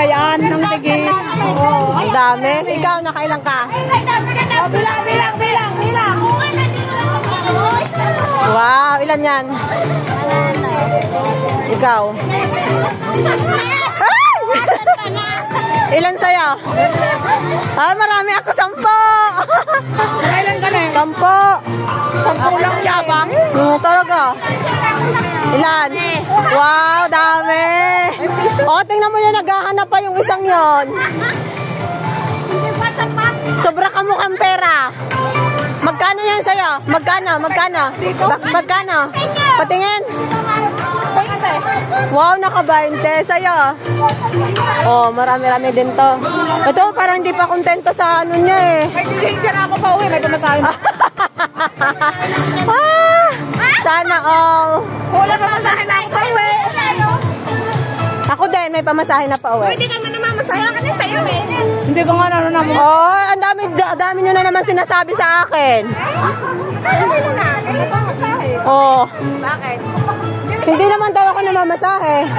Cagayan ng Tigit. Oh, ang dami. Ikaw, nakailang ka? Bilang. Wow, ilan yan? Ikaw? Ilan sa'yo? Ah, marami ako. 10. Kailan ka na? 10. 10 lang yabang. Talaga. Ilan? Wow, dami. O, tingnan mo yun. Naghahanap pa yung isang yon. Sobra ka mukhang pera. Magkano yan sa'yo? Magkano? Magkano? Patingin. Wow, naka-20 sa'yo. Oh, marami-rami din to. Ito, parang hindi pa kontento sa ano niya eh. May diligensya na ako pa uwi. May pamasahin. Sana all. Wala pamasahin na ako pa uwi. Ako din, may pamasahin na pa uwi. Hindi ka na mamasahin ka na sa'yo eh. Hindi ko nga naroon mo. Oh, ang dami nyo na naman sinasabi sa akin. Oh. Bakit? Hindi naman daw ako namamasahe.